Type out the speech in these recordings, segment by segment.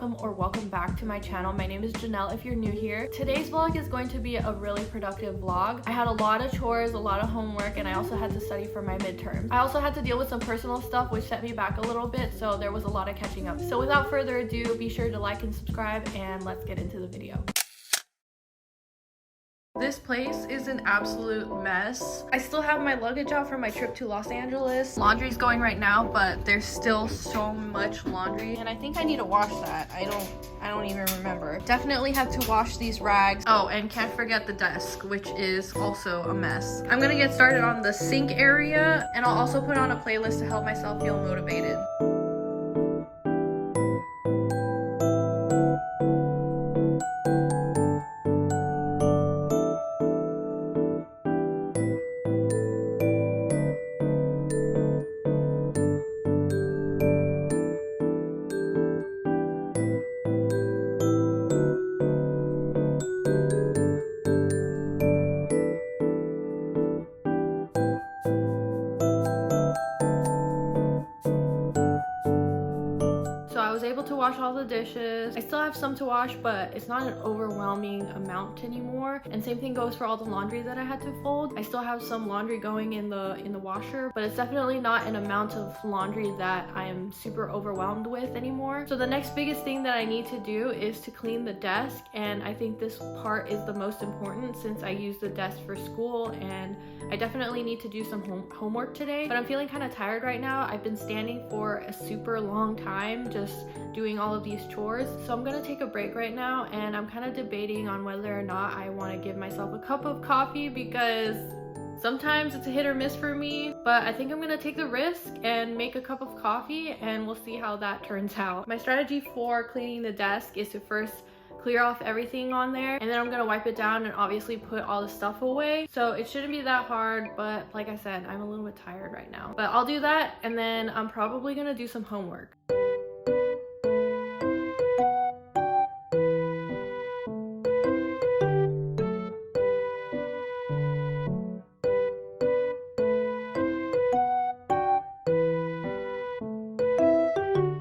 welcome or welcome back to my channel. My name is Janelle if you're new here. Today's vlog is going to be a really productive vlog. I had a lot of chores, a lot of homework, and I also had to study for my midterms. I also had to deal with some personal stuff which set me back a little bit, so there was a lot of catching up. So without further ado, be sure to like and subscribe, and let's get into the video. This place is an absolute mess. I still have my luggage out from my trip to Los Angeles. Laundry's going right now, but there's still so much laundry, and I think I need to wash that. I don't even remember. Definitely have to wash these rags. Oh, and can't forget the desk, which is also a mess. I'm gonna get started on the sink area, and I'll also put on a playlist to help myself feel motivated. Able to wash all the dishes. I still have some to wash, but it's not an overwhelming amount anymore. And same thing goes for all the laundry that I had to fold. I still have some laundry going in the washer, but it's definitely not an amount of laundry that I am super overwhelmed with anymore. So the next biggest thing that I need to do is to clean the desk, and I think this part is the most important since I use the desk for school, and I definitely need to do some homework today. But I'm feeling kind of tired right now. I've been standing for a super long time just doing all of these chores, so I'm gonna take a break right now, and I'm kind of debating on whether or not I want to give myself a cup of coffee, because sometimes it's a hit or miss for me, but I think I'm gonna take the risk and make a cup of coffee, and we'll see how that turns out. My strategy for cleaning the desk is to first clear off everything on there, and then I'm gonna wipe it down and obviously put all the stuff away. So it shouldn't be that hard, but like I said, I'm a little bit tired right now. But I'll do that, and then I'm probably gonna do some homework.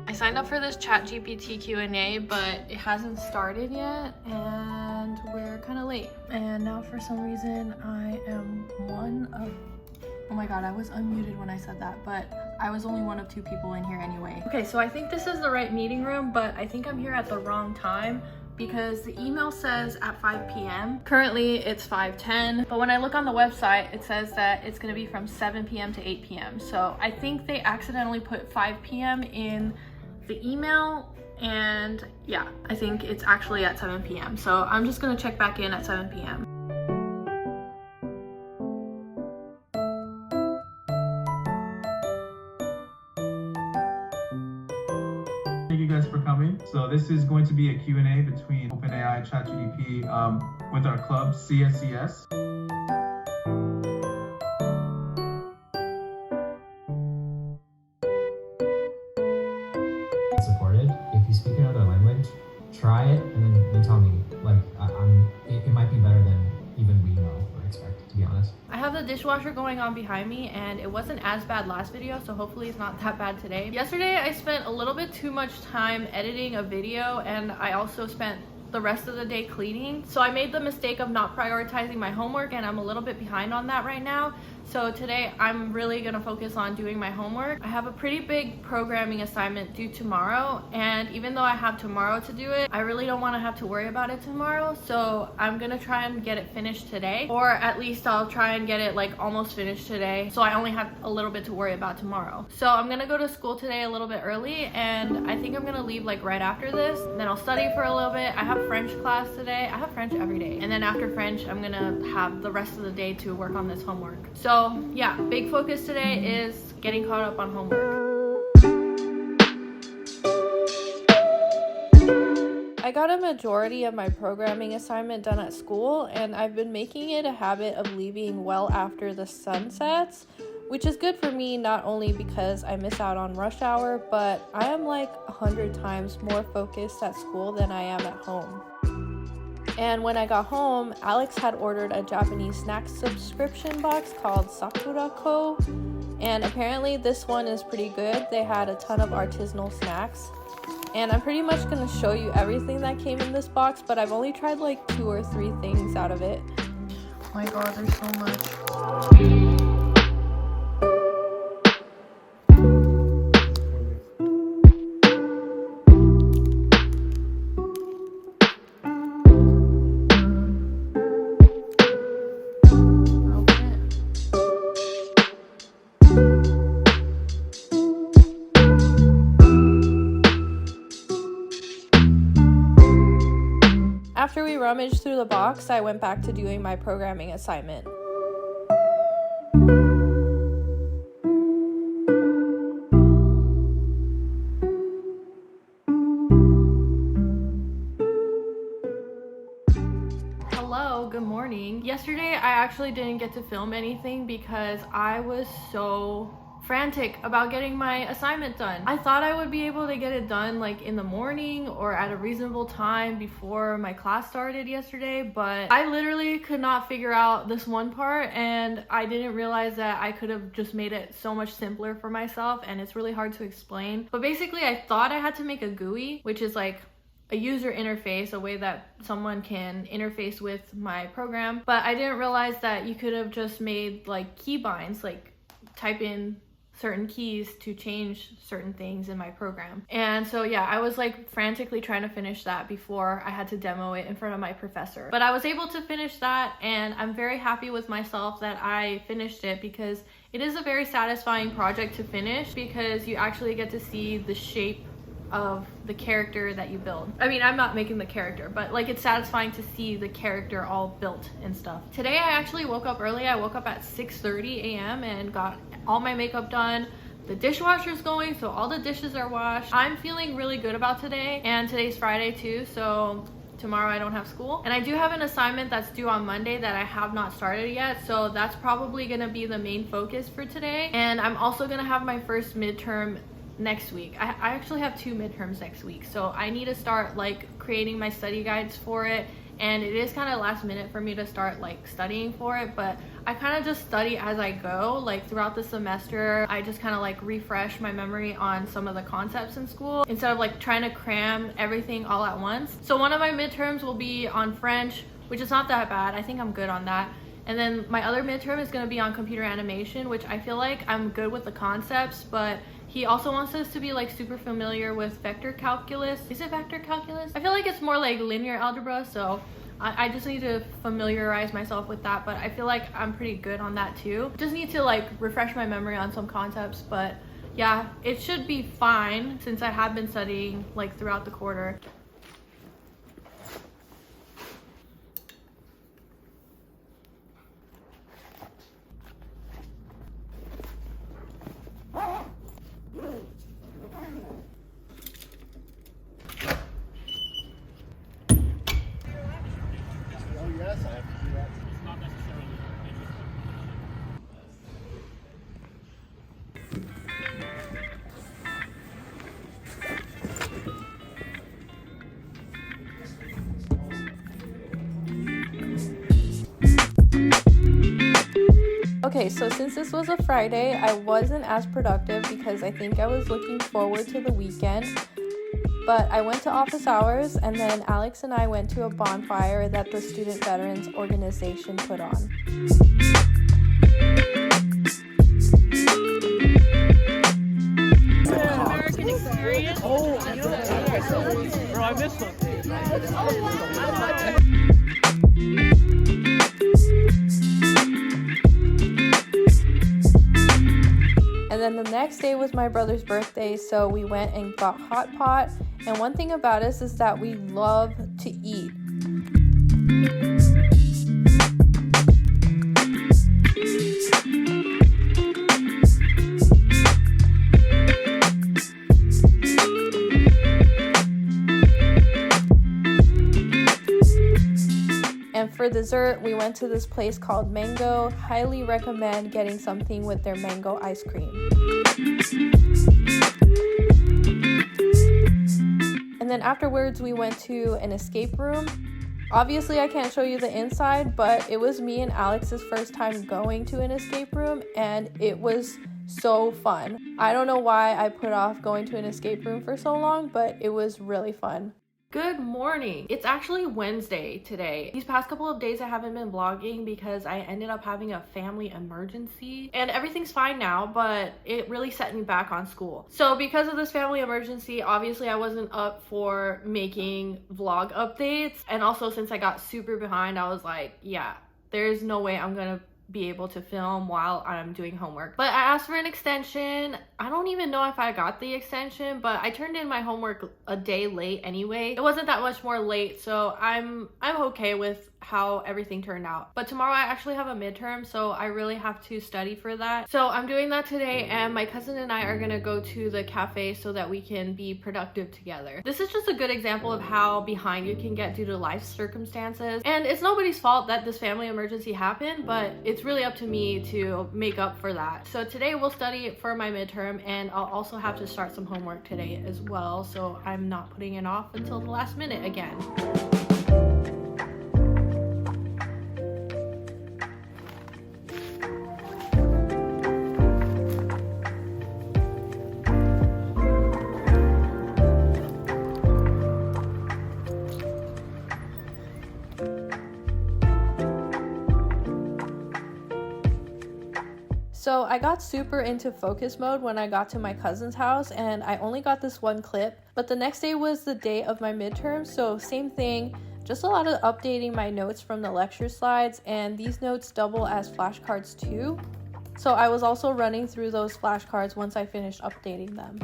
I signed up for this ChatGPT Q&A, but it hasn't started yet, and we're kind of late. And now for some reason, I am one of... Oh my god, I was unmuted when I said that, but I was only one of 2 people in here anyway. Okay, so I think this is the right meeting room, but I think I'm here at the wrong time, because the email says at 5 p.m. Currently it's 5:10, but when I look on the website, it says that it's gonna be from 7 p.m. to 8 p.m. So I think they accidentally put 5 p.m. in the email, and yeah, I think it's actually at 7 p.m. So I'm just gonna check back in at 7 p.m. Thank you guys for coming. So this is going to be a Q&A between OpenAI ChatGPT with our club CSCS. Supported. If you speak another language, try it and then you tell me. Like it might be better than even we know or expect, to be honest. I have the dishwasher going on behind me, and it wasn't as bad last video, so hopefully it's not that bad today. Yesterday I spent a little bit too much time editing a video, and I also spent the rest of the day cleaning. So I made the mistake of not prioritizing my homework, and I'm a little bit behind on that right now. So today I'm really gonna focus on doing my homework. I have a pretty big programming assignment due tomorrow, and even though I have tomorrow to do it, I really don't want to have to worry about it tomorrow. So I'm gonna try and get it finished today, or at least I'll try and get it like almost finished today, so I only have a little bit to worry about tomorrow. So I'm gonna go to school today a little bit early, and I think I'm gonna leave like right after this. Then I'll study for a little bit. I have French class today. I have French every day, and then after French I'm gonna have the rest of the day to work on this homework. So yeah, big focus today is getting caught up on homework. I got a majority of my programming assignment done at school, and I've been making it a habit of leaving well after the sun sets, which is good for me, not only because I miss out on rush hour, but I am like 100 times more focused at school than I am at home. And when I got home, Alex had ordered a Japanese snack subscription box called Sakura Co. And apparently this one is pretty good. They had a ton of artisanal snacks. And I'm pretty much gonna show you everything that came in this box, but I've only tried like 2 or 3 things out of it. Oh my god, there's so much. After we rummaged through the box, I went back to doing my programming assignment. Hello, good morning. Yesterday, I actually didn't get to film anything because I was so frantic about getting my assignment done. I thought I would be able to get it done like in the morning or at a reasonable time before my class started yesterday, but I literally could not figure out this one part, and I didn't realize that I could have just made it so much simpler for myself, and it's really hard to explain. But basically, I thought I had to make a GUI, which is like a user interface, a way that someone can interface with my program, but I didn't realize that you could have just made like keybinds, like type in certain keys to change certain things in my program. And so yeah, I was like frantically trying to finish that before I had to demo it in front of my professor. But I was able to finish that, and I'm very happy with myself that I finished it, because it is a very satisfying project to finish, because you actually get to see the shape of the character that you build. I mean, I'm not making the character, but like it's satisfying to see the character all built and stuff. Today I actually woke up early. I woke up at 6:30 a.m. and got all my makeup done. The dishwasher's going, so all the dishes are washed. I'm feeling really good about today, and today's Friday too, so tomorrow I don't have school. And I do have an assignment that's due on Monday that I have not started yet, so that's probably gonna be the main focus for today. And I'm also gonna have my first midterm next week. I actually have 2 midterms next week, so I need to start like creating my study guides for it, and it is kind of last minute for me to start like studying for it, but I kind of just study as I go. Like throughout the semester, I just kind of like refresh my memory on some of the concepts in school instead of like trying to cram everything all at once. So one of my midterms will be on French, which is not that bad. I think I'm good on that. And then my other midterm is going to be on computer animation, which I feel like I'm good with the concepts, but he also wants us to be like super familiar with vector calculus. Is it vector calculus? I feel like it's more like linear algebra, so I just need to familiarize myself with that, but I feel like I'm pretty good on that too. Just need to like refresh my memory on some concepts, but yeah, it should be fine since I have been studying like throughout the quarter. Okay, so since this was a Friday, I wasn't as productive because I think I was looking forward to the weekend. But I went to office hours, and then Alex and I went to a bonfire that the Student Veterans Organization put on. American experience. Oh, bro, I missed something. And then the next day was my brother's birthday, so we went and got hot pot. And one thing about us is that we love to eat. And for dessert, we went to this place called Mango. Highly recommend getting something with their mango ice cream. And then afterwards, we went to an escape room. Obviously, I can't show you the inside, but it was me and Alex's first time going to an escape room, and it was so fun. I don't know why I put off going to an escape room for so long, but it was really fun. Good morning. It's actually Wednesday today. These past couple of days I haven't been vlogging because I ended up having a family emergency and everything's fine now, but it really set me back on school. So because of this family emergency, obviously I wasn't up for making vlog updates, and also since I got super behind, I was like, yeah, there's no way I'm gonna be able to film while I'm doing homework. But I asked for an extension. I don't even know if I got the extension, but I turned in my homework a day late anyway. It wasn't that much more late, so I'm okay with how everything turned out. But tomorrow I actually have a midterm, so I really have to study for that. So I'm doing that today, and my cousin and I are gonna go to the cafe so that we can be productive together. This is just a good example of how behind you can get due to life circumstances, and it's nobody's fault that this family emergency happened, but it's really up to me to make up for that. So today we'll study for my midterm, and I'll also have to start some homework today as well, so I'm not putting it off until the last minute again. So I got super into focus mode when I got to my cousin's house, and I only got this one clip, but the next day was the day of my midterm, so same thing, just a lot of updating my notes from the lecture slides, and these notes double as flashcards too. So I was also running through those flashcards once I finished updating them.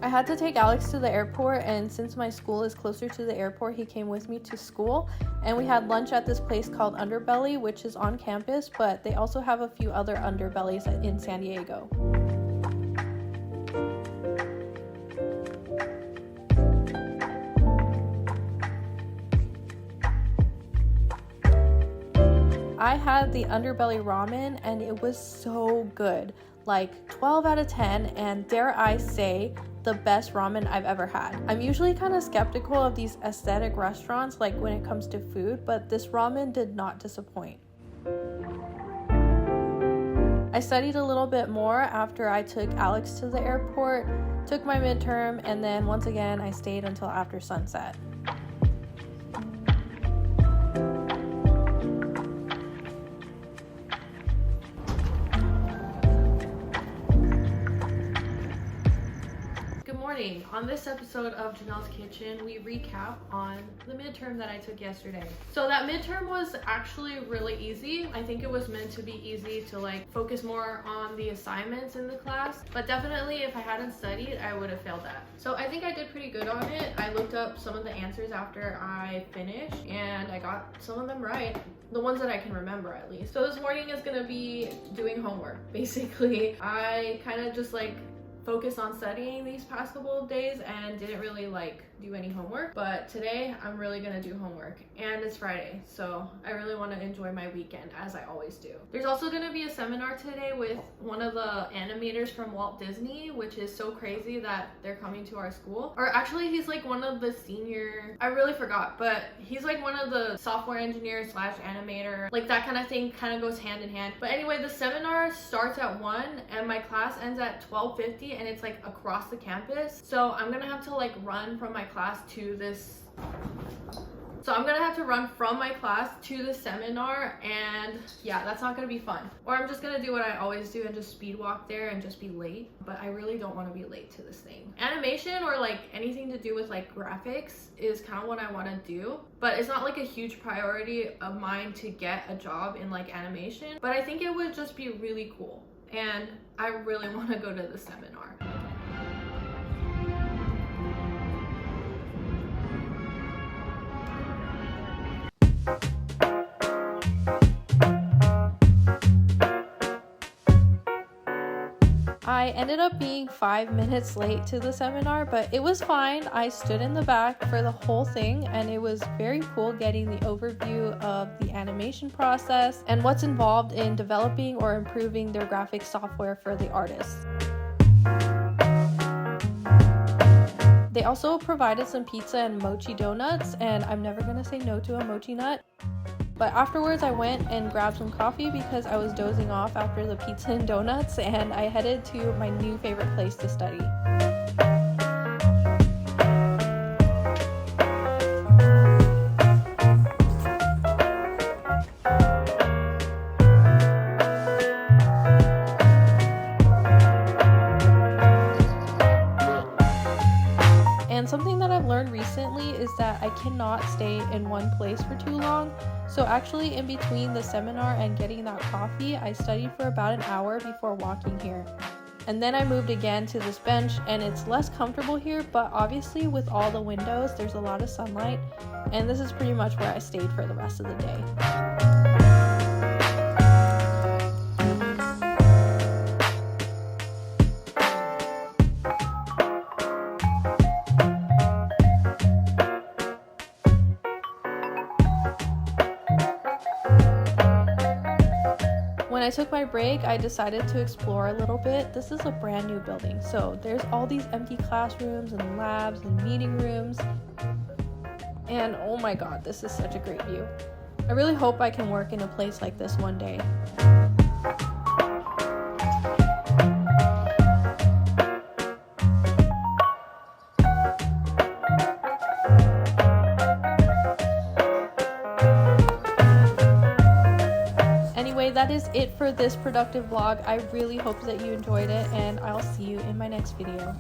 I had to take Alex to the airport, and since my school is closer to the airport, he came with me to school, and we had lunch at this place called Underbelly, which is on campus, but they also have a few other Underbellies in San Diego. I had the Underbelly ramen, and it was so good, like 12 out of 10, and dare I say, the best ramen I've ever had. I'm usually kind of skeptical of these aesthetic restaurants, like when it comes to food, but this ramen did not disappoint. I studied a little bit more after I took Alex to the airport, took my midterm, and then once again I stayed until after sunset. On this episode of Janelle's Kitchen, we recap on the midterm that I took yesterday. So that midterm was actually really easy. I think it was meant to be easy to like focus more on the assignments in the class, but definitely if I hadn't studied, I would have failed that. So I think I did pretty good on it. I looked up some of the answers after I finished, and I got some of them right. The ones that I can remember at least. So this morning is gonna be doing homework. Basically, I kind of just like focused on studying these past couple of days and didn't really like do any homework, but today I'm really gonna do homework, and it's Friday, so I really want to enjoy my weekend as I always do. There's also gonna be a seminar today with one of the animators from Walt Disney, which is so crazy that they're coming to our school. Or actually he's like one of the senior, I really forgot, but he's like one of the software engineers slash animator, like that kind of thing, kind of goes hand in hand. But anyway, the seminar starts at 1 and my class ends at 12:50, and it's like across the campus, so I'm gonna have to like run from my class to this seminar, and yeah, that's not gonna be fun. Or I'm just gonna do what I always do and just speed walk there and just be late, but I really don't want to be late to this thing. Animation or like anything to do with like graphics is kind of what I want to do, but it's not like a huge priority of mine to get a job in like animation, but I think it would just be really cool, and I really want to go to the seminar. I I ended up being 5 minutes late to the seminar, but it was fine. I stood in the back for the whole thing, and it was very cool getting the overview of the animation process and what's involved in developing or improving their graphic software for the artists. They also provided some pizza and mochi donuts, and I'm never gonna say no to a mochi nut. But afterwards I went and grabbed some coffee because I was dozing off after the pizza and donuts, and I headed to my new favorite place to study. And something that I've learned recently is that I cannot stay in one place for too long. So actually in between the seminar and getting that coffee, I studied for about an hour before walking here. And then I moved again to this bench, and it's less comfortable here, but obviously with all the windows, there's a lot of sunlight. And this is pretty much where I stayed for the rest of the day. When I took my break, I decided to explore a little bit. This is a brand new building, so there's all these empty classrooms and labs and meeting rooms. And oh my god, this is such a great view. I really hope I can work in a place like this one day. Anyway, that is it for this productive vlog. I really hope that you enjoyed it, and I'll see you in my next video.